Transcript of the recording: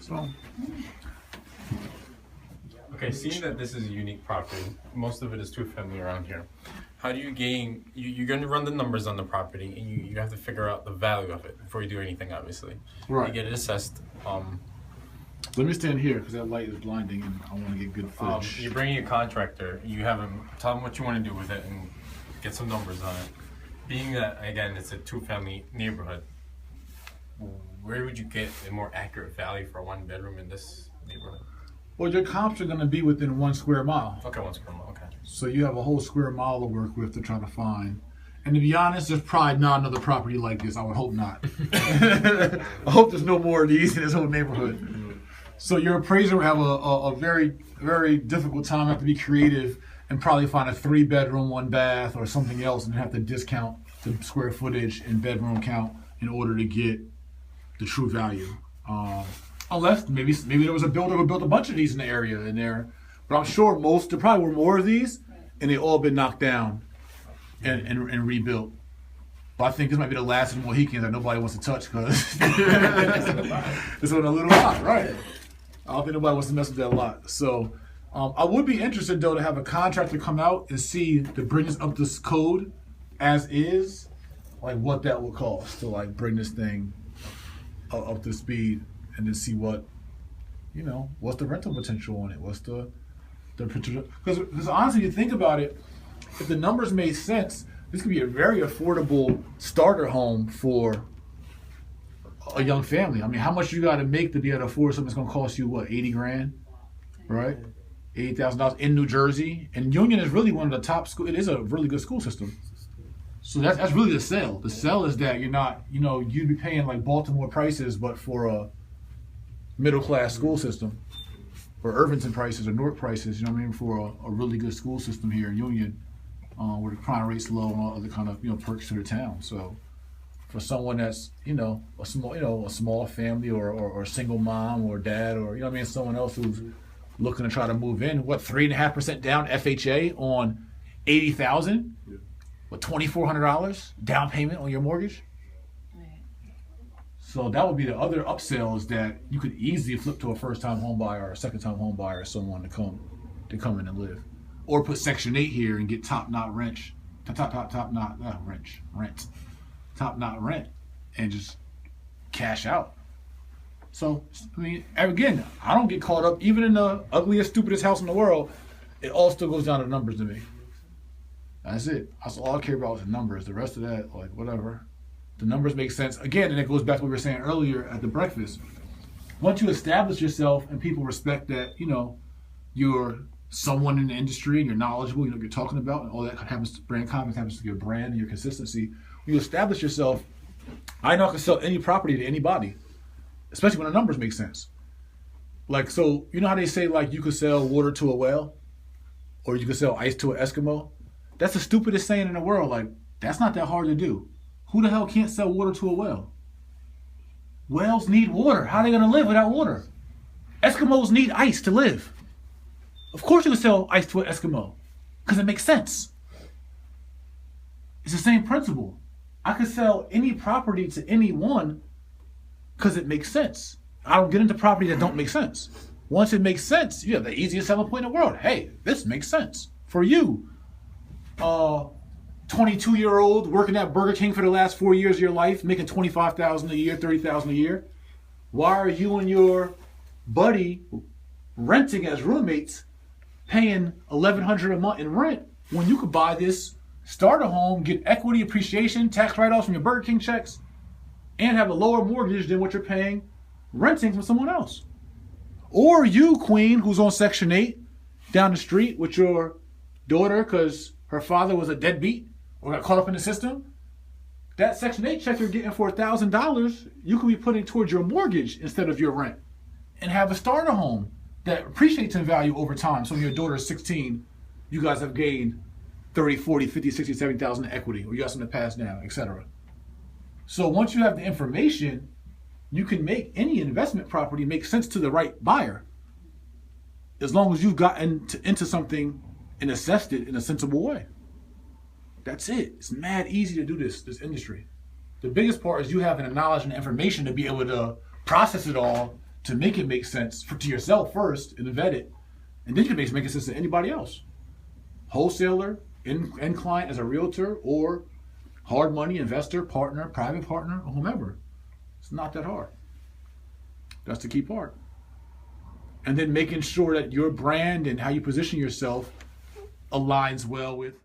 So. Okay, seeing that this is a unique property, most of it is two-family around here. How do you gain? You're going to run the numbers on the property, and you have to figure out the value of it before you do anything. Obviously, Right. You get it assessed. Let me stand here because that light is blinding, and I want to get good footage. You bring a contractor. You have him tell him what you want to do with it, and get some numbers on it. Being that again, it's a two-family neighborhood. Where would you get a more accurate value for a one-bedroom in this neighborhood? Well, your comps are going to be within 1 square mile. Okay, 1 square mile. Okay. So you have a whole square mile to work with to try to find. And to be honest, there's probably not another property like this. I would hope not. I hope there's no more of these in this whole neighborhood. So your appraiser will have a very, very difficult time. Have to be creative and probably find a 3-bedroom, 1 bath, or something else, and have to discount the square footage and bedroom count in order to get the true value. Unless maybe there was a builder who built a bunch of these in the area in there, but I'm sure there probably were more of these, and they all been knocked down and rebuilt. But I think this might be the last of the Mohicans that nobody wants to touch because it's on a little lot, right? I don't think nobody wants to mess with that lot. So I would be interested though to have a contractor come out and see to bring this up to code as is, like what that would cost to like bring this thing up to speed. And then see what, what's the rental potential on it? What's the potential? Because honestly, you think about it, if the numbers made sense, this could be a very affordable starter home for a young family. I mean, how much you got to make to be able to afford something that's going to cost you, what, 80 grand, right? $80,000 in New Jersey. And Union is really one of the top schools. It is a really good school system. So that's really the sell. The sell is that you're not, you'd be paying like Baltimore prices, but for a middle-class school system, or Irvington prices or Newark prices, for a really good school system here in Union, where the crime rate's low and all other kind of perks to the town. So for someone that's a small family or a single mom or dad or someone else who's looking to try to move in, 3.5% down FHA on $80,000, with $2,400 down payment on your mortgage. So that would be the other upsell is that you could easily flip to a first-time home buyer or a second-time home buyer or someone to come in and live. Or put Section 8 here and get top-notch rent, and just cash out. So, again, I don't get caught up, even in the ugliest, stupidest house in the world, it all still goes down to numbers to me. That's it. That's all I care about is the numbers. The rest of that, like, whatever. The numbers make sense. Again, and it goes back to what we were saying earlier at the breakfast. Once you establish yourself and people respect that, you're someone in the industry and you're knowledgeable, you're talking about, and all that happens to brand confidence, happens to your brand and your consistency. When you establish yourself, I know I can sell any property to anybody, especially when the numbers make sense. Like, so, how they say, like, you could sell water to a whale or you could sell ice to an Eskimo? That's the stupidest saying in the world. Like, that's not that hard to do. Who the hell can't sell water to a whale? Whales need water. How are they going to live without water? Eskimos need ice to live. Of course you can sell ice to an Eskimo because it makes sense. It's the same principle. I could sell any property to anyone because it makes sense. I don't get into property that don't make sense. Once it makes sense, you have the easiest selling point in the world. Hey, this makes sense for you. 22-year-old working at Burger King for the last 4 years of your life, making $25,000 a year, $30,000 a year. Why are you and your buddy renting as roommates, paying $1,100 a month in rent when you could buy this starter home, get equity appreciation, tax write-offs from your Burger King checks, and have a lower mortgage than what you're paying renting from someone else? Or you, Queen, who's on Section 8 down the street with your daughter because her father was a deadbeat or got caught up in the system, that Section 8 check you're getting for $1,000, you could be putting towards your mortgage instead of your rent and have a starter home that appreciates in value over time. So when your daughter is 16, you guys have gained 30, 40, 50, 60, 70,000 in equity, or you got something to pass down, etc. So once you have the information, you can make any investment property make sense to the right buyer, as long as you've gotten into something and assessed it in a sensible way. That's it. It's mad easy to do this industry. The biggest part is you having the knowledge and the information to be able to process it all to make it make sense to yourself first and vet it, and then you can make sense to anybody else. Wholesaler, end client as a realtor, or hard money investor, partner, private partner, or whomever. It's not that hard. That's the key part. And then making sure that your brand and how you position yourself aligns well with